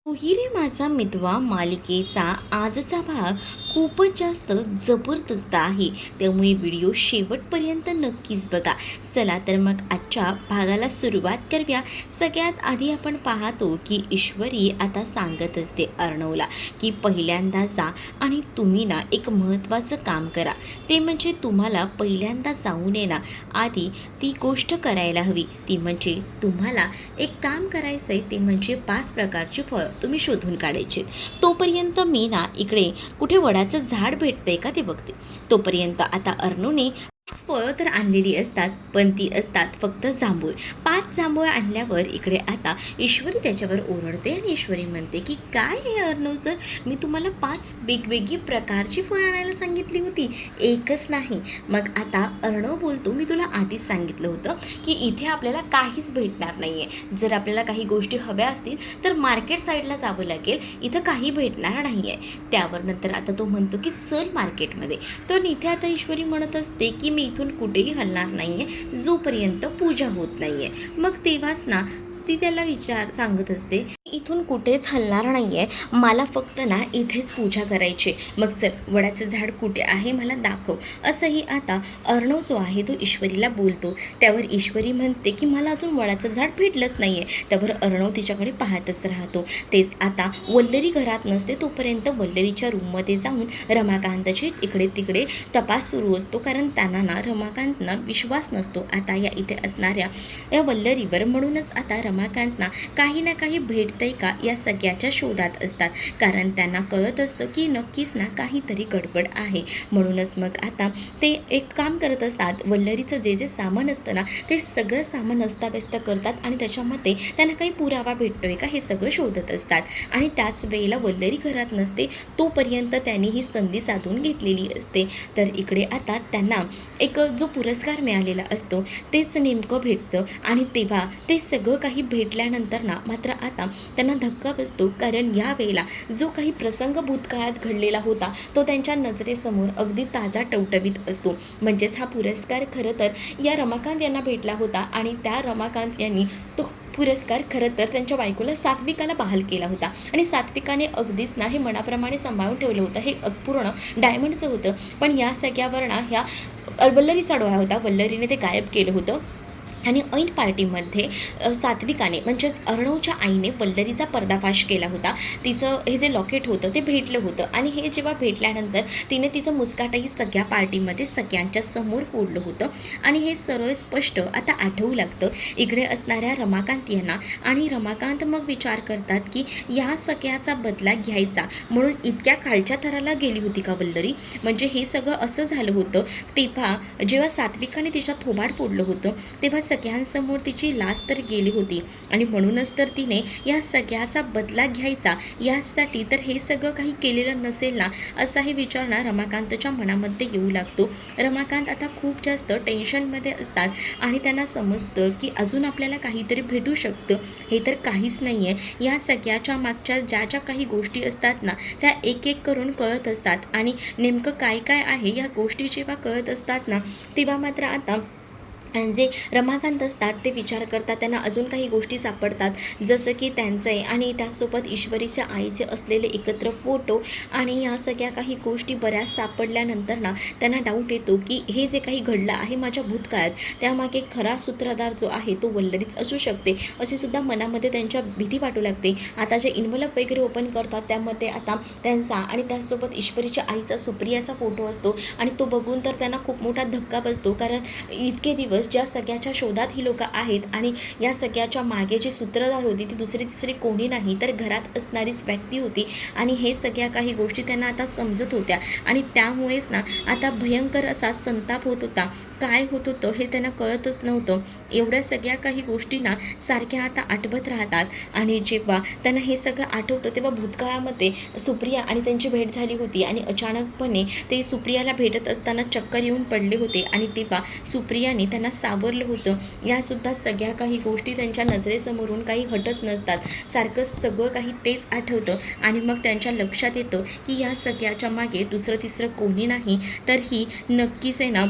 तूही रे माझा मितवा मालिकेचा आजचा भाग खूपच जास्त जबरदस्त आहे. त्यामुळे व्हिडिओ शेवटपर्यंत नक्कीच बघा. चला तर मग आजच्या भागाला सुरुवात करूया. सगळ्यात आधी आपण पाहतो की ईश्वरी आता सांगत असते अर्णवला की पहिल्यांदा जा आणि तुम्ही ना एक महत्त्वाचं काम करा. ते म्हणजे तुम्हाला पहिल्यांदा जाऊन ये ना आधी ती गोष्ट करायला हवी. ती म्हणजे तुम्हाला एक काम करायचं आहे, ते म्हणजे 5 प्रकारची फळं तुम्ही शोधून काढायचे. तोपर्यंत मी ना इकडे कुठे वडाचं झाड भेटतंय का ते बघते. तोपर्यंत आता अर्णूने फळं तर आणलेली असतात, पण ती असतात फक्त जांभूळ. 5 जांभूळ आणल्यावर इकडे आता ईश्वरी त्याच्यावर ओरडते आणि ईश्वरी म्हणते की काय हे अर्णव सर, मी तुम्हाला 5 वेगवेगळी प्रकारची फळं आणायला सांगितली होती, एकच नाही. मग आता अर्णव बोलतो, मी तुला आधीच सांगितलं होतं की इथे आपल्याला काहीच भेटणार नाही आहे. जर आपल्याला काही गोष्टी हव्या असतील तर मार्केट साईडला जावं लागेल, इथं काही भेटणार नाही आहे. त्यावर नंतर आता तो म्हणतो की चल मार्केटमध्ये. तर इथे आता ईश्वरी म्हणत असते की मी इथून कुठेही हलणार नाही आहे जोपर्यंत पूजा होत नाही आहे. मग तेव्हाच ना ती त्याला सांगत असते, इथून कुठेच हलणार नाही आहे, मला फक्त ना इथेच पूजा करायची. मग चल वडाचं झाड कुठे आहे मला दाखव. असंही आता अर्णव जो आहे तो ईश्वरीला बोलतो. त्यावर ईश्वरी म्हणते की मला अजून वडाचं झाड भेटलंच नाही आहे. त्यावर अर्णव तिच्याकडे पाहतच राहतो. तेच आता वल्लरी घरात नसते, तोपर्यंत वल्लरीच्या रूममध्ये जाऊन रमाकांतची इकडे तिकडे तपास सुरू असतो. कारण त्यांना ना रमाकांतना विश्वास नसतो आता या इथे असणाऱ्या या वल्लरीवर. म्हणूनच आता रमाकांतना काही ना काही भेटतंय का या सगळ्याच्या शोधात असतात. कारण त्यांना कळत असतं की नक्कीच ना काहीतरी गडबड आहे. म्हणूनच मग आता ते एक काम करत असतात, वल्लरीचं जे जे सामान असतं ना ते सगळं सामान अस्ताव्यस्त करतात आणि त्याच्यामध्ये त्यांना काही पुरावा भेटतोय का हे सगळं शोधत असतात. आणि त्याच वेळेला वल्लरी घरात नसते, तोपर्यंत त्यांनी ही संधी साधून घेतलेली असते. तर इकडे आता त्यांना एक जो पुरस्कार मिळालेला असतो तेच नेमकं भेटतं. आणि तेव्हा ते सगळं काही भेटल्यानंतर ना मात्र आता त्यांना धक्का बसतो. कारण या वेळेला जो काही प्रसंग भूतकाळात घडलेला होता तो त्यांच्या नजरेसमोर अगदी ताजा टवटवीत असतो. म्हणजेच हा पुरस्कार खरं तर या रमाकांत यांना भेटला होता आणि त्या रमाकांत यांनी तो पुरस्कार खरं तर त्यांच्या बायकोला सात्विकाला बहाल केला होता. आणि सात्विकाने अगदीच ना हे मनाप्रमाणे सांभाळून ठेवलं होतं. हे पूर्ण डायमंडचं होतं, पण या सगळ्यावर ना ह्या वल्लरीचा डोळा होता. वल्लरीने ते गायब केलं होतं. आणि ऐन पार्टीमध्ये सात्विकाने म्हणजेच अर्णवच्या आईने वल्लरीचा पर्दाफाश केला होता. तिचं हे जे लॉकेट होतं ते भेटलं होतं आणि हे जेव्हा भेटल्यानंतर तिने तिचं मुस्काटही सगळ्या पार्टीमध्ये सगळ्यांच्या समोर फोडलं होतं. आणि हे सरळ स्पष्ट आता आठवू लागतं इकडे असणाऱ्या रमाकांत यांना. आणि रमाकांत मग विचार करतात की या सगळ्याचा बदला घ्यायचा म्हणून इतक्या खालच्या थराला गेली होती का वल्लरी. म्हणजे हे सगळं असं झालं होतं तेव्हा जेव्हा सात्विकाने तिच्या थोबाड फोडलं होतं तेव्हा सगळ्यांसमोर तिची लाज तर गेली होती. आणि म्हणूनच तर तिने या सगळ्याचा बदला घ्यायचा यासाठी तर हे सगळं काही केलेलं नसेल ना असाही विचार ना रमाकांतच्या मनामध्ये येऊ लागतो. रमाकांत आता खूप जास्त टेन्शनमध्ये असतात आणि त्यांना समजतं की अजून आपल्याला काहीतरी भेटू शकतं. हे तर काहीच नाही आहे. या सगळ्याच्या मागच्या ज्या ज्या काही गोष्टी असतात ना त्या एक एक करून कळत असतात. आणि नेमकं काय काय आहे या गोष्टी जेव्हा कळत असतात ना तेव्हा मात्र आता जे रमाकांत असतात ते विचार करतात. त्यांना अजून काही गोष्टी सापडतात जसं की त्यांचे आणि त्यासोबत ईश्वरीच्या आईचे असलेले एकत्र फोटो. आणि या सगळ्या काही गोष्टी बऱ्याच सापडल्यानंतर ना त्यांना डाऊट येतो की हे जे काही घडलं आहे माझ्या भूतकाळात त्यामागे खरा सूत्रधार जो आहे तो वल्लरीच असू शकते अशी सुद्धा मनामध्ये त्यांच्या भीती वाटू लागते. आता जे इन्व्हलप वगैरे ओपन करतात त्यामध्ये आता त्यांचा आणि त्यासोबत ईश्वरीच्या आईचा सुप्रियाचा फोटो असतो. आणि तो बघून तर त्यांना खूप मोठा धक्का बसतो. कारण इतके दिवस ज्या सगळ्याच्या शोधात ही लोक आहेत आणि या सगळ्याच्या मागे जी सूत्रधार होती ती दुसरी तिसरी कोणी नाही तर घरात असणारीच व्यक्ती होती. आणि हे सगळ्या काही गोष्टी त्यांना आता समजत होत्या. आणि त्यामुळेच ना आता भयंकर असा संताप होत होता. काय होत होतं हे त्यांना कळतच नव्हतं. एवढ्या सगळ्या काही गोष्टी ना सारख्या आता आठवत राहतात. आणि जेव्हा त्यांना हे सगळं आठवतं तेव्हा भूतकाळामध्ये सुप्रिया आणि त्यांची भेट झाली होती आणि अचानकपणे ते सुप्रियाला भेटत असताना चक्कर येऊन पडले होते. आणि तेव्हा सुप्रियाने त्यांना सावरलं होतं. यासुद्धा सगळ्या काही गोष्टी त्यांच्या नजरेसमोरून काही हटत नसतात. सारखं सगळं काही तेच आठवतं. आणि मग त्यांच्या लक्षात येतं की या सगळ्याच्या मागे दुसरं तिसरं कोणी नाही तर ही नक्कीच आहे ना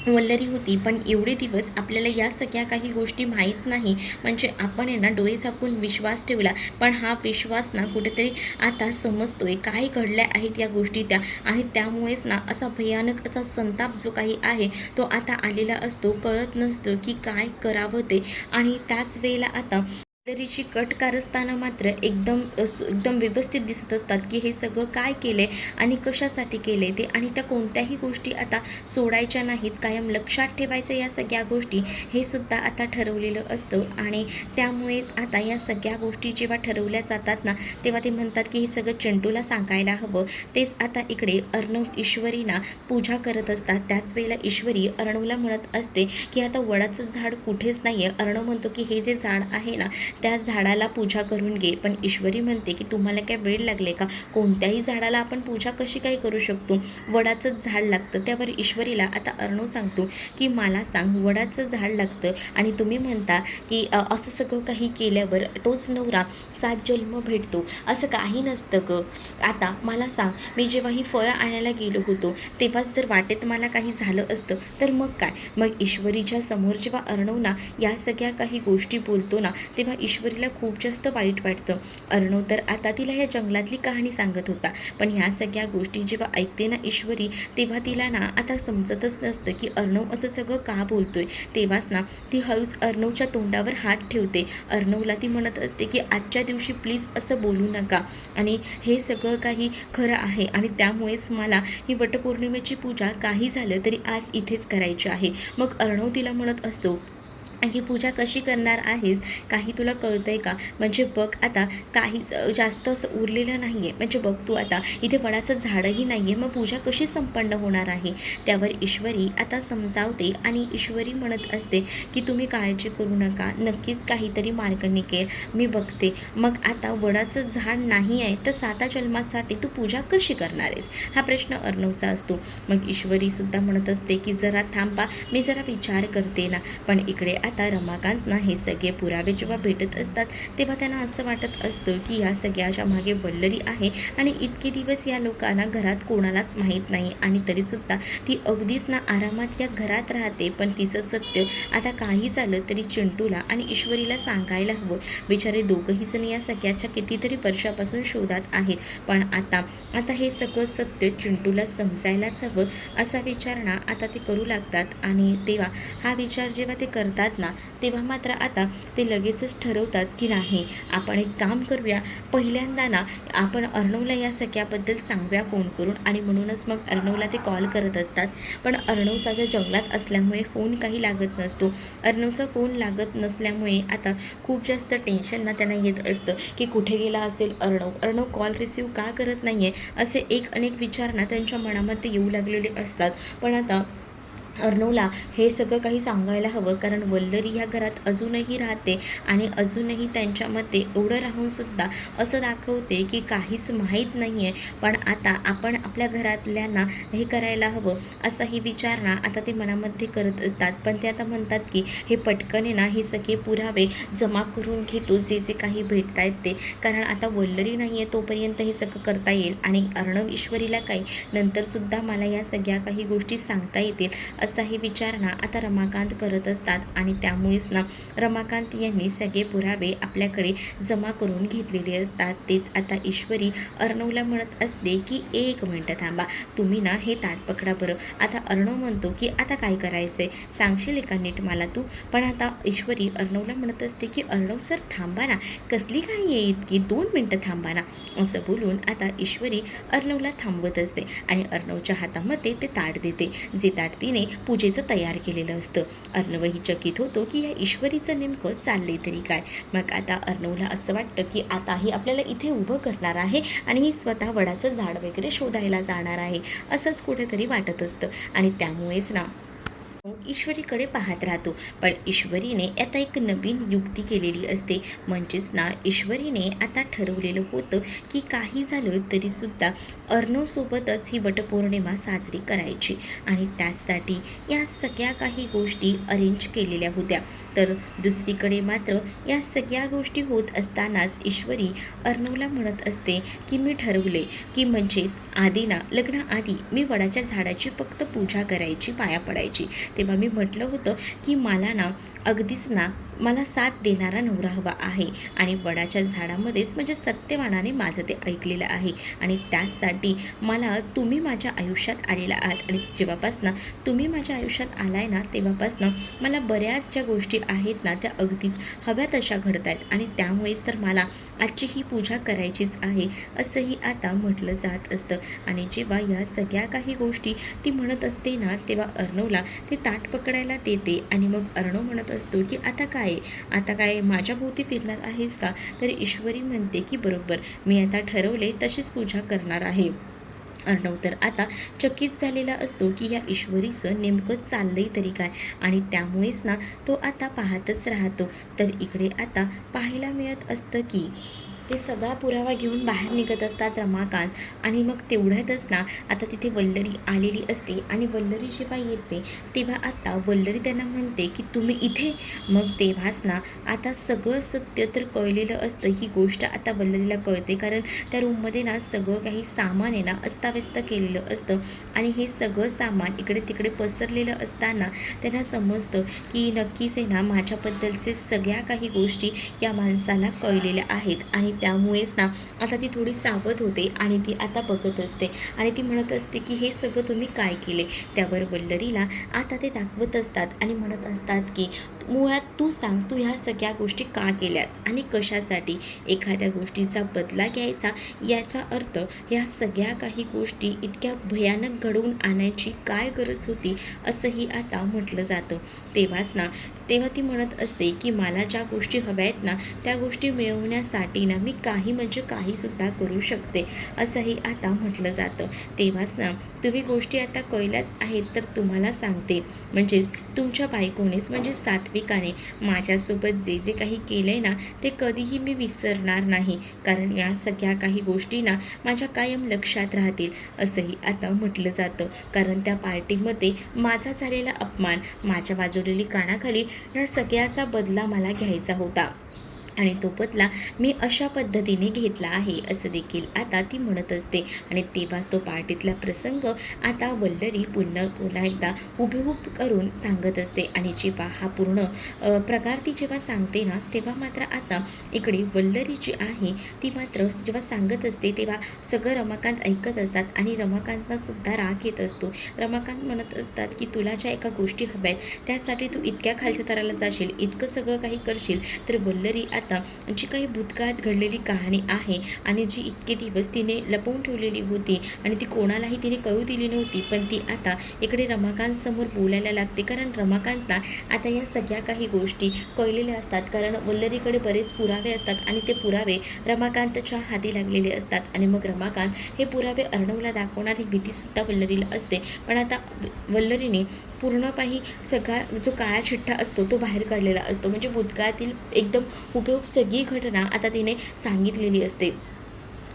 वल्लरी होती, पण एवढे दिवस आपल्याला या सगळ्या काही गोष्टी माहीत नाही. म्हणजे आपण आहे ना डोळे झाकून विश्वास ठेवला, पण हा विश्वास ना कुठेतरी आता समजतोय काय घडल्या आहेत या गोष्टी त्या. आणि त्यामुळेच ना असा भयानक असा संताप जो काही आहे तो आता आलेला असतो. कळत नसतं की काय करावं ते. आणि त्याच वेळेला आता वल्लरीची कट कारस्थानं मात्र एकदम व्यवस्थित दिसत असतात की हे सगळं काय केले आणि कशासाठी केले ते. आणि त्या कोणत्याही गोष्टी आता सोडायच्या नाहीत, कायम लक्षात ठेवायचं या सगळ्या गोष्टी, हे सुद्धा आता ठरवलेलं असतं. आणि त्यामुळेच आता या सगळ्या गोष्टी जेव्हा ठरवल्या जातात ना, तेव्हा ते म्हणतात की हे सगळं चिंटूला सांगायला हवं. तेच आता इकडे अर्णव ईश्वरीना पूजा करत असतात. त्याच वेळेला ईश्वरी अर्णवला म्हणत असते की आता वडाचं झाड कुठेच नाही आहे. अर्णव म्हणतो की हे जे झाड आहे ना त्या झाडाला पूजा करून घे. पण ईश्वरी म्हणते की तुम्हाला काय वेळ लागले का? कोणत्याही झाडाला आपण पूजा कशी काय करू शकतो? वडाचं झाड लागतं. त्यावर ईश्वरीला आता अर्णव सांगतो की मला सांग, वडाचं झाड लागतं आणि तुम्ही म्हणता की असं सगळं काही केल्यावर तोच नवरा 7 जन्म भेटतो. असं काही नसतं ग. आता मला सांग, मी जेव्हा ही फळं आणायला गेलो होतो तेव्हाच जर वाटेत मला काही झालं असतं तर मग काय? मग ईश्वरीच्या समोर जेव्हा अर्णव ना या सगळ्या काही गोष्टी बोलतो ना, तेव्हा ईश्वरीला खूप जास्त वाईट वाटतं. अर्णव तर आता तिला या जंगलातली कहाणी सांगत होता, पण ह्या सगळ्या गोष्टी जेव्हा ऐकते ना ईश्वरी, तेव्हा तिला ना आता समजतच नसतं की अर्णव असं सगळं का बोलतोय. तेव्हाच ना ती हळूच अर्णवच्या तोंडावर हात ठेवते. अर्णवला ती म्हणत असते की आजच्या दिवशी प्लीज असं बोलू नका, आणि हे सगळं काही खरं आहे आणि त्यामुळेच मला ही वटपौर्णिमेची पूजा काही झालं तरी आज इथेच करायची आहे. मग अर्णव तिला म्हणत असतो ही पूजा कशी करणार आहेस, काही तुला कळतंय का? म्हणजे बघ आता काहीच जास्त असं उरलेलं नाही आहे. म्हणजे बघ तू आता इथे वडाचं झाडही नाही आहे, मग पूजा कशी संपन्न होणार आहे? त्यावर ईश्वरी आता समजावते आणि ईश्वरी म्हणत असते की तुम्ही काळजी करू नका, नक्कीच काहीतरी मार्ग निघेल, मी बघते. मग आता वडाचं झाड नाही आहे तर 7 जन्मासाठी तू पूजा कशी करणार आहेस, हा प्रश्न अर्णवचा असतो. मग ईश्वरीसुद्धा म्हणत असते की जरा थांबा, मी जरा विचार करते ना. पण इकडे आता रमाकांतना हे सगळे पुरावे जेव्हा भेटत असतात तेव्हा त्यांना असं वाटत असतं की या सगळ्याच्या मागे वल्लरी आहे आणि इतके दिवस या लोकांना घरात कोणालाच माहीत नाही आणि तरीसुद्धा ती अगदीच ना आरामात या घरात राहते. पण तिचं सत्य आता काही झालं तरी चिंटूला आणि ईश्वरीला सांगायला हवं. बिचारे दोघंही जण या सगळ्याच्या कितीतरी वर्षापासून शोधात आहेत, पण आता आता हे सगळं सत्य चिंटूला समजायलाच हवं असा विचार ना आता ते करू लागतात. आणि तेव्हा हा विचार जेव्हा ते करतात ना, तेव्हा मात्र आता ते लगेचच ठरवतात की नाही, आपण एक काम करूया, पहिल्यांदा ना आपण अर्णवला या सगळ्याबद्दल सांगूया फोन करून. आणि म्हणूनच मग अर्णवला ते कॉल करत असतात. पण अर्णवचा जर जंगलात असल्यामुळे फोन काही लागत नसतो. अर्णवचा फोन लागत नसल्यामुळे आता खूप जास्त टेन्शन ना त्यांना येत असतं की कुठे गेला असेल अर्णव कॉल रिसीव का करत नाही आहे, असे अनेक विचार ना त्यांच्या मनामध्ये येऊ लागलेले असतात. पण आता अर्णवला हे सगळं काही सांगायला हवं, कारण वल्लरी ह्या घरात अजूनही राहते आणि अजूनही त्यांच्यामध्ये एवढं राहूनसुद्धा असं दाखवते की काहीच माहीत नाही आहे. पण आता आपण आपल्या घरातल्यांना हे करायला हवं असाही विचार ना आता ते मनामध्ये करत असतात. पण ते आता म्हणतात की हे पटकन ना हे सगळे पुरावे जमा करून घेतो जे जे काही भेटत आहेत ते, कारण आता वल्लरी नाही आहे तोपर्यंत हे सगळं करता येईल. आणि अर्णव ईश्वरीला काही नंतरसुद्धा मला या सगळ्या काही गोष्टी सांगता येतील असाही विचार ना आता रमाकांत करत असतात. आणि त्यामुळेच ना रमाकांत यांनी सगळे पुरावे आपल्याकडे जमा करून घेतलेले असतात. तेच आता ईश्वरी अर्णवला म्हणत असते की 1 मिनटं थांबा, तुम्ही ना हे ताट पकडा बरं. आता अर्णव म्हणतो की आता काय करायचं आहे, सांगशील का नीट मला तू? पण आता ईश्वरी अर्णवला म्हणत असते की अर्णव सर थांबा ना, कसली काही आहे इतकी, 2 मिनटं थांबा ना, असं बोलून आता ईश्वरी अर्णवला थांबवत असते आणि अर्णवच्या हातामध्ये ते ताट देते, जे ताट तिने पूजेचं तयार केलेलं असतं. अर्णवही चकित होतो की या ईश्वरीचं नेमकं चाललंय तरी काय. मग आता अर्णवला असं वाटतं की आता ही आपल्याला इथे उभं करणार आहे आणि ही स्वतः वडाचं झाड वगैरे शोधायला जाणार आहे, असंच कुठेतरी वाटत असतं. आणि त्यामुळेच ना ईश्वरीकडे पाहत राहतो. पण ईश्वरीने आता एक नवीन युक्ती केलेली असते. म्हणजेच ना ईश्वरीने आता ठरवलेलं होतं की काही झालं तरीसुद्धा अर्णवसोबतच ही वटपौर्णिमा साजरी करायची आणि त्याचसाठी या सगळ्या काही गोष्टी अरेंज केलेल्या होत्या. तर दुसरीकडे मात्र या सगळ्या गोष्टी होत असतानाच ईश्वरी अर्णवला म्हणत असते की मी ठरवले की म्हणजेच आधी ना लग्नाआधी मी वडाच्या झाडाची फक्त पूजा करायची, पाया पडायची. तेव्हा मी म्हटलं होतं की मला ना अगदीच ना मला साथ देणारा नवरा हवा आहे आणि वडाच्या झाडामध्येच म्हणजे सत्यवानाने माझं ते ऐकलेलं आहे आणि त्याचसाठी मला तुम्ही माझ्या आयुष्यात आलेला आहात आणि जेव्हापासनं तुम्ही माझ्या आयुष्यात आलाय ना तेव्हापासनं मला बऱ्याच ज्या गोष्टी आहेत ना त्या अगदीच हव्या तशा घडत आहेत आणि त्यामुळेच तर मला आजची ही पूजा करायचीच आहे असंही आता म्हटलं जात असतं. आणि जेव्हा या सगळ्या काही गोष्टी ती म्हणत असते ना तेव्हा अर्णवला ते ताट पकडायला देते आणि मग अर्णव म्हणत असतो की आता काय माझ्या भोवती फिरणार आहेस का? तर ईश्वरी म्हणते की बरोबर मी आता ठरवले तशीच पूजा करणार आहे. अर्णव तर आता चकित झालेला असतो की या ईश्वरीचं नेमकं चाललंय तरी काय आणि त्यामुळेच ना तो आता पाहतच राहतो. तर इकडे आता पाहायला मिळत असतं की ते सगळा पुरावा घेऊन बाहेर निघत असतात रमाकांत आणि मग तेवढ्यातच ना आता तिथे वल्लरी आलेली असते आणि वल्लरी जेव्हा येते तेव्हा आता वल्लरी त्यांना म्हणते की तुम्ही इथे. मग तेव्हाच ना आता सगळं सत्य तर कळलेलं असतं. ही गोष्ट आता वल्लरीला कळते कारण त्या रूममध्ये ना सगळं काही सामान आहे ना अस्ताव्यस्त केलेलं असतं आणि हे सगळं सामान इकडे तिकडे पसरलेलं असताना त्यांना समजतं की नक्कीच आहे ना माझ्याबद्दलचे सगळ्या काही गोष्टी या माणसाला कळलेल्या आहेत आणि त्यामुळेच ना आता ती थोडी सावध होते आणि ती आता बघत असते आणि ती म्हणत असते की हे सगळं तुम्ही काय केले. त्यावर वल्लरीला आता ते दाखवत असतात आणि म्हणत असतात की मुळात तू सांग तू ह्या सगळ्या गोष्टी का केल्यास आणि कशासाठी. एखाद्या गोष्टीचा बदला घ्यायचा याचा अर्थ ह्या सगळ्या काही गोष्टी इतक्या भयानक घडवून आणायची काय गरज होती असंही आता म्हटलं जातं. तेव्हा ती म्हणत असते की मला ज्या गोष्टी हव्या आहेत ना त्या गोष्टी मिळवण्यासाठी ना मी काही म्हणजे काहीसुद्धा करू शकते असंही आता म्हटलं जातं. तेव्हाच ना तुम्ही गोष्टी आता कळल्याच आहेत तर तुम्हाला सांगते म्हणजेच तुमच्या बायकोनेच म्हणजे सात्विकाने माझ्यासोबत जे जे काही केलं आहे ना ते कधीही मी विसरणार नाही कारण या सगळ्या काही गोष्टी ना माझ्या कायम लक्षात राहतील असंही आता म्हटलं जातं. कारण त्या पार्टीमध्ये माझा झालेला अपमान माझ्या वाजवलेली कानाखाली या सगळ्याचा बदला मला घ्यायचा होता आणि तो बदला मी अशा पद्धतीने घेतला आहे असं देखील आता ती म्हणत असते. आणि तेव्हाच तो पार्टीतला प्रसंग आता वल्लरी पुन्हा एकदा हुबेहूब करून सांगत असते आणि जेव्हा हा पूर्ण प्रकार ती जेव्हा सांगते ना तेव्हा मात्र आता इकडे वल्लरी जी आहे ती मात्र जेव्हा सांगत असते तेव्हा सगळं रमाकांत ऐकत असतात आणि रमाकांतला सुद्धा राग येत असतो. रमाकांत म्हणत असतात की तुला ज्या एका गोष्टी हव्या आहेत त्यासाठी तू इतक्या खालच्या थराला जाशील इतकं सगळं काही करशील. तर वल्लरी आता जी काही भूतकाळात घडलेली कहाणी आहे आणि जी इतके दिवस तिने लपवून ठेवलेली होती आणि ती कोणालाही तिने कळू दिली नव्हती पण ती आता इकडे रमाकांत समोर बोलायला लागते कारण रमाकांतला आता या सगळ्या काही गोष्टी कळलेल्या असतात कारण वल्लरीकडे बरेच पुरावे असतात आणि ते पुरावे रमाकांतच्या हाती लागलेले असतात आणि मग रमाकांत हे पुरावे अर्णवला दाखवणार ही भीतीसुद्धा वल्लरीला असते. पण आता वल्लरीने पूर्णपणे सगळा जो काळा चिठ्ठा असतो तो बाहेर काढलेला असतो म्हणजे भूतकाळातील एकदम हुबेहूब सगळी घटना आता तिने सांगितलेली असते.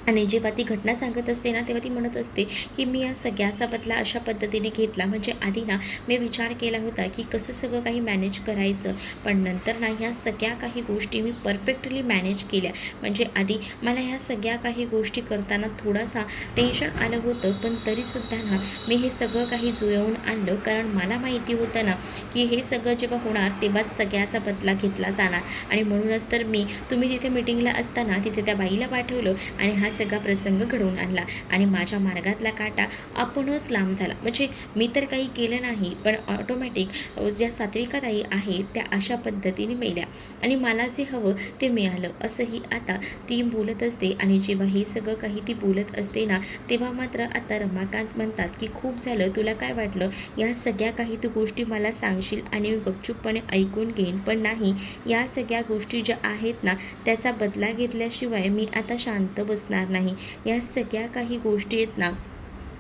आणि जेव्हा ती घटना सांगत असते ना तेव्हा ती म्हणत असते की मी या सगळ्याचा बदला अशा पद्धतीने घेतला म्हणजे आधी ना मी विचार केला होता की कसं सगळं काही मॅनेज करायचं पण नंतर ना ह्या सगळ्या काही गोष्टी मी परफेक्टली मॅनेज केल्या. म्हणजे आधी मला ह्या सगळ्या काही गोष्टी करताना थोडासा टेन्शन आलं होतं पण तरीसुद्धा ना मी हे सगळं काही जुळवून आणलं कारण मला माहिती होतं ना की हे सगळं जेव्हा होणार तेव्हाच सगळ्याचा बदला घेतला जाणार आणि म्हणूनच तर तुम्ही तिथे मिटिंगला असताना तिथे त्या बाईला पाठवलं आणि हा सगळा प्रसंग घडवून आणला आणि माझ्या मार्गातला काटा आपणच लांब झाला. म्हणजे मी तर काही केलं नाही पण ऑटोमॅटिक ज्या सात्विकाताई आहेत त्या अशा पद्धतीने मेल्या आणि मला जे हवं ते मिळालं असंही आता ती बोलत असते. आणि जेव्हा हे सगळं काही ती बोलत असते ना तेव्हा मात्र आता रमाकांत म्हणतात की खूप झालं तुला काय वाटलं या सगळ्या काही तू गोष्टी मला सांगशील आणि मी गपचूपपणे ऐकून घेईन पण नाही या सगळ्या गोष्टी ज्या आहेत ना त्याचा बदला घेतल्याशिवाय मी आता शांत बसणार नाही. या सगळ्या काही गोष्टी आहेत ना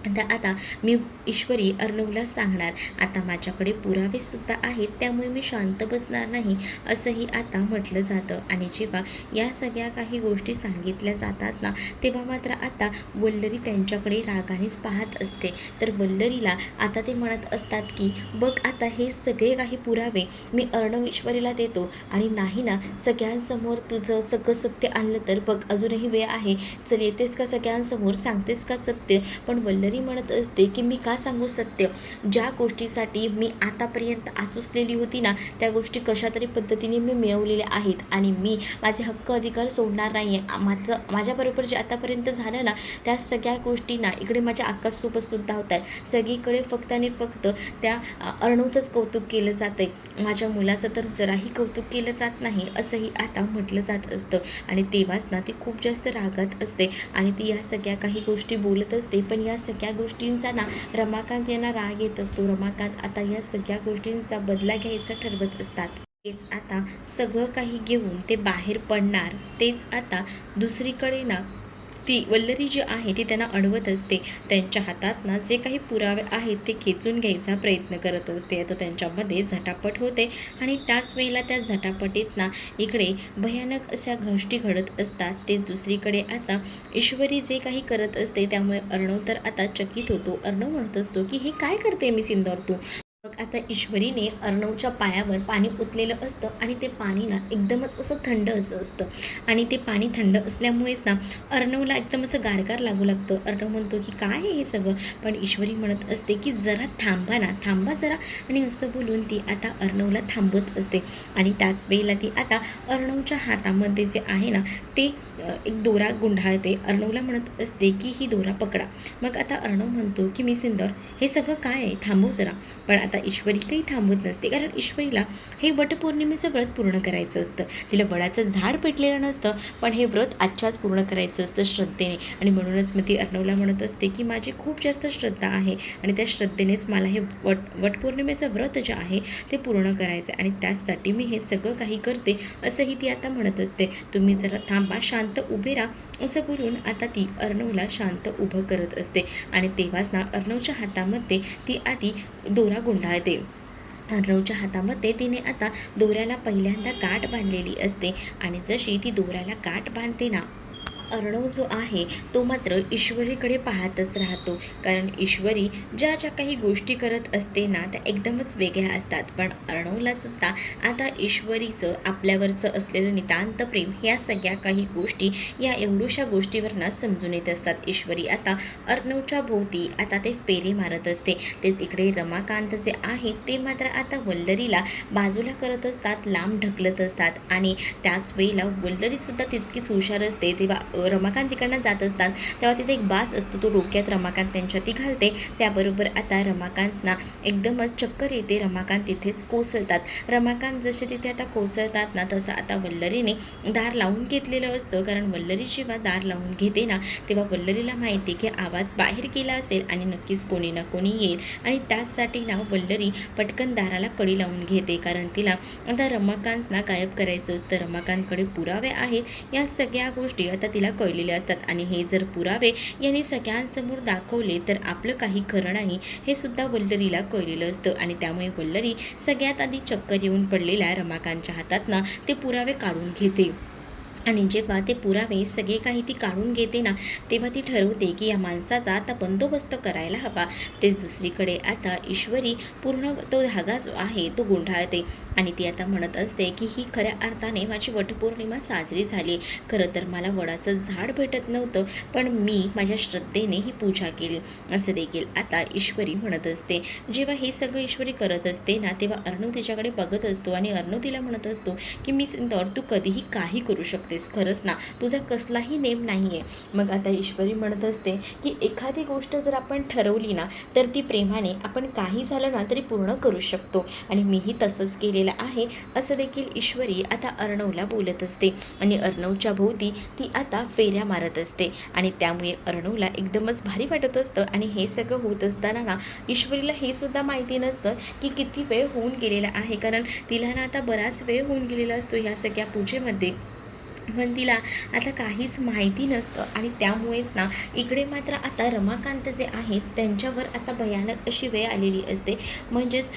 आता मी ईश्वरी अर्णवला सांगणार. आता माझ्याकडे पुरावेसुद्धा आहेत त्यामुळे मी शांत बसणार नाही असंही आता म्हटलं जातं. आणि जेव्हा या सगळ्या काही गोष्टी सांगितल्या जातात ना तेव्हा मात्र आता वल्लरी त्यांच्याकडे रागानेच पाहत असते. तर वल्लरीला आता ते म्हणत असतात की बघ आता हे सगळे काही पुरावे मी अर्णव ईश्वरीला देतो आणि नाही ना सगळ्यांसमोर तुझं सगळं सत्य आणलं तर बघ अजूनही वेळ आहे चल येतेस का सगळ्यांसमोर सांगतेस का सत्य. पण वल्लरी वल्लरी म्हणत असते की मी का सांगू सत्य, ज्या गोष्टीसाठी मी आतापर्यंत आसुसलेली होती ना, त्या गोष्टी कशातरी पद्धतीने मी मिळवलेल्या आहेत आणि मी माझे हक्क अधिकार सोडणार नाही आहे. माझ्याबरोबर जे आतापर्यंत झालं ना, त्या सगळ्या गोष्टी ना इकडे माझ्या आकाशसोबतसुद्धा होत आहेत. सगळीकडे फक्त आणि फक्त त्या अर्णवचंच कौतुक केलं जातं आहे, माझ्या मुलाचं तर जराही कौतुक केलं जात नाही असंही आता म्हटलं जात असतं. आणि तेव्हाच ना ती खूप जास्त रागात असते आणि ती या सगळ्या काही गोष्टी बोलत असते. पण या सगळ्या गोष्टींचा ना रमाकांत यांना राग येत असतो. रमाकांत आता या सगळ्या गोष्टींचा बदला घ्यायचा ठरवत असतात. तेच आता सगळं काही घेऊन ते बाहेर पडणार. तेच आता दुसरीकडे ना ती वल्लरी जी आहे ती त्यांना अडवत असते. त्यांच्या हातात ना जे काही पुरावे आहेत ते खेचून घ्यायचा प्रयत्न करत असते. आता त्यांच्यामध्ये झटापट होते आणि त्याच वेळेला त्या झटापटीत ना इकडे भयानक अशा गोष्टी घडत असतात. ते दुसरीकडे आता ईश्वरी जे काही करत असते त्यामुळे अर्णव तर आता चकित होतो. अर्णव म्हणत असतो की हे काय करते मी सिंदूर तू. मग आता ईश्वरीने अर्णवच्या पायावर पाणी ओतलेलं असतं आणि ते पाणी ना एकदमच असं थंड असतं आणि ते पाणी थंड असल्यामुळेच ना अर्णवला एकदम असं गारगार लागू लागतं. अर्णव म्हणतो की काय आहे हे सगळं, पण ईश्वरी म्हणत असते की जरा थांबा ना, थांबा जरा, आणि असं बोलून ती आता अर्णवला थांबवत असते. आणि त्याच वेळेला ती आता अर्णवच्या हातामध्ये जे आहे ना ते एक दोरा गुंढाळते. अर्णवला म्हणत असते की ही दोरा पकडा. मग आता अर्णव म्हणतो की मी सिंदूर हे सगळं काय आहे, थांबव जरा. पण आता ईश्वरी काही थांबत नसते, कारण ईश्वरीला हे वटपौर्णिमेचं व्रत पूर्ण करायचं असतं. तिला वडाचं झाड पेटलेलं नसतं, पण हे व्रत आजच्याच पूर्ण करायचं असतं श्रद्धेने. आणि म्हणूनच मी ती अर्णवला म्हणत असते की माझी खूप जास्त श्रद्धा आहे आणि त्या श्रद्धेनेच मला हे वटपौर्णिमेचं व्रत जे आहे ते पूर्ण करायचं आहे आणि त्याचसाठी मी हे सगळं काही करते असंही ती आता म्हणत असते. तुम्ही जरा थांबा, शांत उभे राहा असं बोलून आता ती अर्णवला शांत उभं करत असते. आणि तेव्हाच ना अर्णवच्या हातामध्ये ती आधी दोरा गुंढाळते. अर्णवच्या हातामध्ये तिने आता दोऱ्याला पहिल्यांदा गाठ बांधलेली असते आणि जशी ती दोऱ्याला गाठ बांधते ना, अर्णव जो आहे तो मात्र ईश्वरीकडे पाहतच राहतो. कारण ईश्वरी ज्या ज्या काही गोष्टी करत असते ना त्या एकदमच वेगळ्या असतात. पण अर्णवला सुद्धा आता ईश्वरीचं आपल्यावरचं असलेलं नितांत प्रेम ह्या सगळ्या काही गोष्टी या एवढ्याशा गोष्टीवरनं समजून येत असतात. ईश्वरी आता अर्णवच्या भोवती आता ते फेरे मारत असते. तेच इकडे रमाकांत जे आहे ते मात्र आता वल्लरीला बाजूला करत असतात, लांब ढकलत असतात. आणि त्याच वेळेला वल्लरीसुद्धा तितकीच हुशार असते. तेव्हा रमाकांत तिकडनं जात असतात तेव्हा तिथे एक बास असतो, तो डोक्यात रमाकांत त्यांच्या ती घालते. त्याबरोबर आता रमाकांतना एकदमच चक्कर येते. रमाकांत तिथेच कोसळतात. रमाकांत जसे तिथे आता कोसळतात ना तसं आता वल्लरीने दार लावून घेतलेलं असतं. कारण वल्लरी जेव्हा दार लावून घेते ना तेव्हा वल्लरीला माहिती की आवाज बाहेर गेला असेल आणि नक्कीच कोणी ना कोणी येईल. आणि त्याचसाठी ना वल्लरी पटकन दाराला कडी लावून घेते, कारण तिला आता रमाकांतना गायब करायचं असतं. रमाकांतकडे पुरावे आहेत, या सगळ्या गोष्टी आता तिला कळलेले असतात. आणि हे जर पुरावे यांनी सगळ्यांसमोर दाखवले तर आपलं काही खरं नाही हे सुद्धा वल्लरीला कळलेलं असतं. आणि त्यामुळे वल्लरी सगळ्यात आधी चक्कर येऊन पडलेल्या रमाकांतच्या हातातनं ते पुरावे काढून घेते. आणि जेव्हा ते पुरावे सगळे काही ती काढून घेते ना तेव्हा ती ठरवते की या माणसाचा आता बंदोबस्त करायला हवा. तेच दुसरीकडे आता ईश्वरी पूर्ण तो धागा जो आहे तो गुंढाळते आणि ती आता म्हणत असते की ही खऱ्या अर्थाने माझी वटपौर्णिमा साजरी झाली. खरं तर मला वडाचं झाड भेटत नव्हतं, पण मी माझ्या श्रद्धेने ही पूजा केली असं देखील आता ईश्वरी म्हणत असते. जेव्हा हे सगळं ईश्वरी करत असते ना तेव्हा अर्णव तिच्याकडे बघत असतो आणि अर्णव तिला म्हणत असतो की मी सिंदूर तू कधीही काही करू शकते, खरंच ना, तुझा कसलाही नेम नाही आहे. मग आता ईश्वरी म्हणत असते की एखादी गोष्ट जर आपण ठरवली ना तर ती प्रेमाने आपण काही झालं ना तरी पूर्ण करू शकतो आणि मीही तसंच केलेलं आहे असं देखील ईश्वरी आता अर्णवला बोलत असते. आणि अर्णवच्या भोवती ती आता फेऱ्या मारत असते आणि त्यामुळे अर्णवला एकदमच भारी वाटत असतं. आणि हे सगळं होत असताना ना ईश्वरीला हे सुद्धा माहिती नसतं की किती वेळ होऊन गेलेला आहे, कारण तिला ना आता बराच वेळ होऊन गेलेला असतो ह्या सगळ्या पूजेमध्ये, पण तिला आता काहीच माहिती नसतं. आणि त्यामुळेच ना इकडे मात्र आता रमाकांत जे आहेत त्यांच्यावर आता भयानक अशी वेळ आलेली असते. म्हणजेच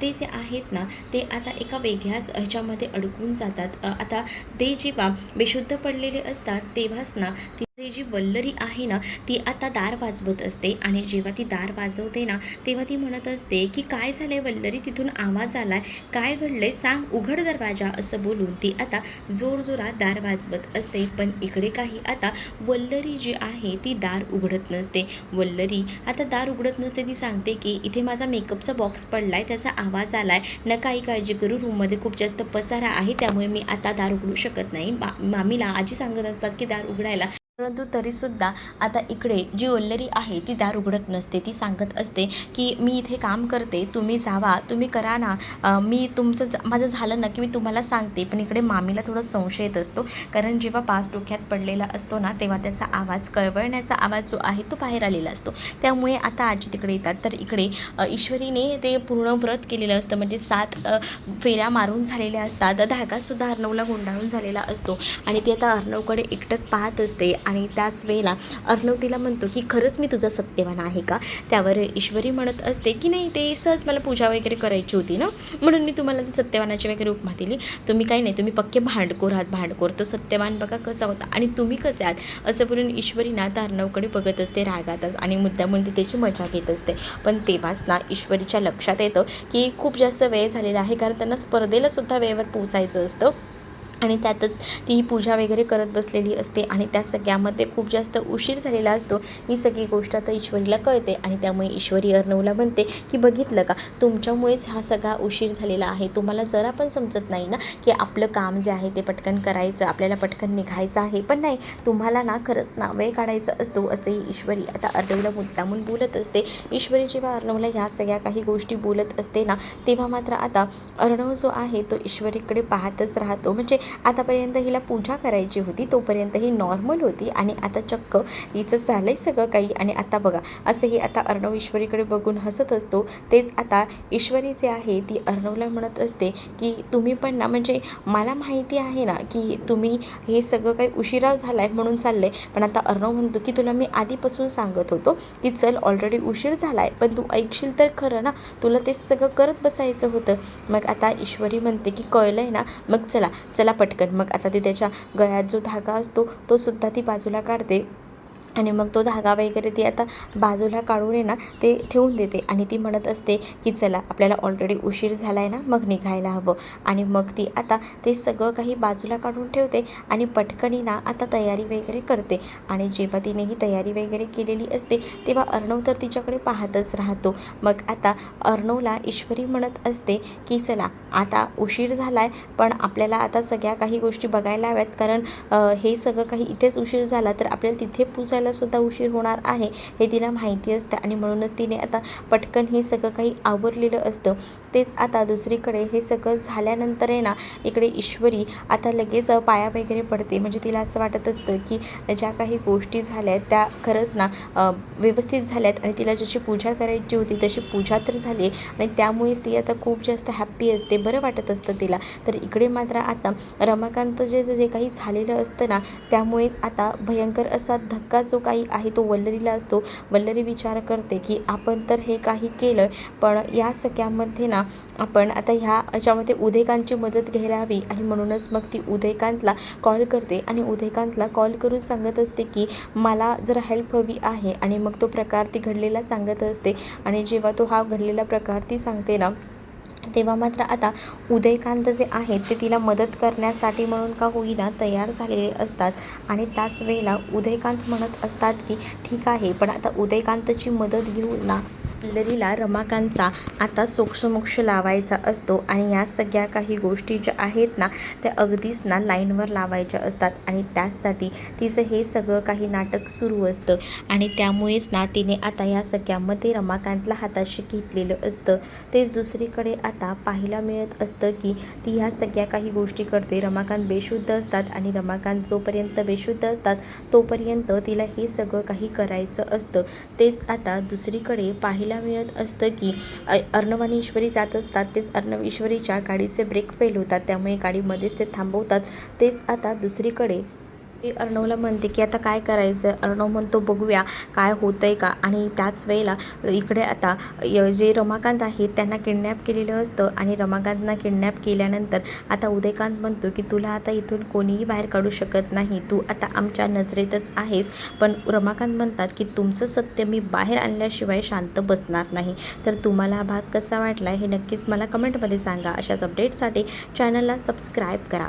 ते जे आहेत ना ते आता एका वेगळ्याच ह्याच्यामध्ये अडकून जातात. आता ते जेव्हा बेशुद्ध पडलेले असतात तेव्हाच ना ही जी वल्लरी आहे ना, ती आता दार वाजवत असते आणि जेव्हा ती दार वाजवते ना, तेव्हा ती म्हणत असते, की "काय झालंय वल्लरी? तिथून आवाज आलाय. काय घडलंय? सांग, उघड दरवाजा." असं बोलून ती आता जोरजोरात दार वाजवत असते. पण इकडे काही आता वल्लरी जी आहे, ती दार उघडत नसते. वल्लरी आता दार उघडत नसते. ती सांगते, की "इथे माझा मेकअपचा बॉक्स पडलाय, त्याचा आवाज आलाय. नका काही काळजी करू. रूममध्ये खूप जास्त पसारा आहे, त्यामुळे मी आता दार उघडू शकत नाही." मामीला आजी सांगत असतात, की दार उघडायला. परंतु तरीसुद्धा आता इकडे जी वल्लरी आहे ती दार उघडत नसते. ती सांगत असते, की "मी इथे काम करते, तुम्ही जावा, तुम्ही करा ना. मी तुमचं माझं झालं ना, की मी तुम्हाला सांगते." पण इकडे मामीला थोडा संशय येत असतो, कारण जेव्हा बास डोक्यात पडलेला असतो ना, तेव्हा त्याचा आवाज, कळवळण्याचा आवाज जो आहे तो बाहेर आलेला असतो. त्यामुळे आता आजी तिकडे येतात. तर इकडे ईश्वरीने ते पूर्ण व्रत केलेलं असतं, म्हणजे 7 फेऱ्या मारून झालेल्या असतात. धागासुद्धा अर्णवला गुंडाळून झालेला असतो आणि ती आता अर्णवकडे एकटक पाहत असते आणि त्याच वेळेला अर्णव तिला म्हणतो, की "खरंच मी तुझा सत्यवान आहे का?" त्यावर ईश्वरी म्हणत असते, की "नाही, ते सहज मला पूजा वगैरे करायची होती ना, म्हणून मी तुम्हाला ती सत्यवानाची वगैरे उपमा दिली. तुम्ही काही नाही, तुम्ही पक्के भांडखोर आहात, भांडखोर. तो सत्यवान बघा कसा होता आणि तुम्ही कसे आहात." असं बोलून ईश्वरी ना त्या अर्णवकडे बघत असते रागातच आणि मुद्दामून ती त्याची मजा घेत असते. पण तेव्हाच ना ईश्वरीच्या लक्षात येतं, की खूप जास्त वेळ झालेला आहे, कारण त्यांना स्पर्धेला सुद्धा वेळेवर पोहोचायचं असतं आणि त्यातच ती पूजा वगैरे करत बसलेली असते आणि त्या सगळ्यामध्ये खूप जास्त उशीर झालेला असतो. ही सगळी गोष्ट आता ईश्वरीला कळते आणि त्यामुळे ईश्वरी अर्णवला म्हणते, की "बघितलं का, तुमच्यामुळेच हा सगळा उशीर झालेला आहे. तुम्हाला जरा पण समजत नाही ना, की आपलं काम जे आहे ते पटकन करायचं, आपल्याला पटकन निघायचं आहे. पण नाही, तुम्हाला ना खरंच ना वेळ काढायचा असतो." असेही ईश्वरी आता अर्णवला मुद्दामून बोलत असते. ईश्वरी जेव्हा अर्णवला ह्या सगळ्या काही गोष्टी बोलत असते ना, तेव्हा मात्र आता अर्णव जो आहे तो ईश्वरीकडे पाहतच राहतो. म्हणजे आतापर्यंत हिला पूजा करायची होती, तोपर्यंत ही नॉर्मल होती आणि आता चक्क हिचं झालंय सगळं काही आणि आता बघा, असंही आता अर्णव ईश्वरीकडे बघून हसत असतो. तेच आता ईश्वरी जे आहे ती अर्णवला म्हणत असते, की "तुम्ही पण ना, म्हणजे मला माहिती आहे ना, की तुम्ही हे सगळं काही उशिरा झाला आहे म्हणून चाललं आहे." पण आता अर्णव म्हणतो, की "तुला मी आधीपासून सांगत होतो, की चल, ऑलरेडी उशीर झाला आहे, पण तू ऐकशील तर खरं ना, तुला ते सगळं करत बसायचं होतं." मग आता ईश्वरी म्हणते, की "कळलं आहे ना, मग चला चला पटकन." मग आता ती त्याच्या गळ्यात जो धागा असतो तो सुद्धा ती बाजूला काढते आणि मग तो धागा वगैरे ती आता बाजूला काढून आहे ना ते ठेवून देते आणि ती म्हणत असते, की "चला, आपल्याला ऑलरेडी उशीर झाला आहे ना, मग निघायला हवं." आणि मग ती आता ते सगळं काही बाजूला काढून ठेवते आणि पटकनी ना आता तयारी वगैरे करते. आणि जेव्हा तिने ही तयारी वगैरे केलेली असते तेव्हा अर्णव तर तिच्याकडे पाहतच राहतो. मग आता अर्णवला ईश्वरी म्हणत असते, की "चला, आता उशीर झाला आहे, पण आपल्याला आता सगळ्या काही गोष्टी बघायला हव्यात, कारण हे सगळं काही इथेच उशीर झाला तर आपल्याला तिथे पोचायला सुद्धा उशीर होणार आहे, हे तिला माहिती असतं आणि म्हणूनच तिने आता पटकन हे सगळं काही आवरलेलं असतं." तेच आता दुसरीकडे हे सगळं झाल्यानंतर आहे ना, इकडे ईश्वरी आता लगेच पाया वगैरे पडते. म्हणजे तिला असं वाटत असतं, की ज्या काही गोष्टी झाल्या आहेत त्या खरंच ना व्यवस्थित झाल्यात आणि तिला जशी पूजा करायची होती तशी पूजा तर झाली आणि त्यामुळेच ती आता खूप जास्त हॅप्पी असते, बरं वाटत असतं तिला. तर इकडे मात्र आता रमाकांत जे जे काही झालेलं असतं ना, त्यामुळेच आता भयंकर असा धक्का जो काही आहे तो वल्लरीला असतो. वल्लरी विचार करते, की आपण तर हे काही केलं, पण या सगळ्यामध्ये ना आपण आता ह्याच्यामध्ये उदयकांतची मदत घ्यायला हवी आणि म्हणूनच मग ती उदयकांतला कॉल करते आणि उदयकांतला कॉल करून सांगत असते, की मला जरा हेल्प हवी आहे आणि मग तो प्रकार ती घडलेला सांगत असते. आणि जेव्हा तो हा घडलेला प्रकार ती सांगते ना, तेव्हा मात्र आता उदयकांत जे आहेत ते तिला मदत करण्यासाठी म्हणून का होईना तयार झालेले असतात. आणि त्याच वेळेला उदयकांत म्हणत असतात, की "ठीक आहे." पण आता उदयकांतची मदत घेऊन ना वल्लरीला रमाकांतचा आता सोक्षमोक्ष लावायचा असतो आणि या सगळ्या काही गोष्टी ज्या आहेत ना त्या अगदीच ना लाईनवर लावायच्या असतात आणि त्याचसाठी तिचं हे सगळं काही नाटक सुरू असतं. आणि त्यामुळेच ना तिने आता या सगळ्यामध्ये रमाकांतला हाताशी घेतलेलं असतं. तेच दुसरीकडे आता पाहायला मिळत असतं, की ती ह्या सगळ्या काही गोष्टी करते. रमाकांत बेशुद्ध असतात आणि रमाकांत जोपर्यंत बेशुद्ध असतात तोपर्यंत तिला हे सगळं काही करायचं असतं. तेच आता दुसरीकडे पाहायला मिळत असतं, की अर्णव आणि ईश्वरी जात असतात. तेच अर्णव ईश्वरीच्या गाडीचे ब्रेक फेल होतात, त्यामुळे गाडी मध्येच ते थांबवतात. तेच आता दुसरीकडे मी अर्णवला म्हणते की आता काय करायचं. अर्णव म्हणतो बघूया काय होतंय का. आणि त्याच वेळेला इकडे आता जे रमाकांत आहे त्यांना किडनॅप केलेलं असतं आणि रमाकांतना किडनॅप केल्यानंतर आता उदयकांत म्हणतो की तुला आता इथून कोणीही बाहेर काढू शकत नाही, तू आता आमच्या नजरेतच आहेस. पण रमाकांत म्हणतात की तुमचं सत्य मी बाहेर आणल्याशिवाय शांत बसणार नाही. तर तुम्हाला हा भाग कसा वाटला हे नक्कीच मला कमेंटमध्ये सांगा. अशाच अपडेटसाठी चॅनलला सबस्क्राईब करा.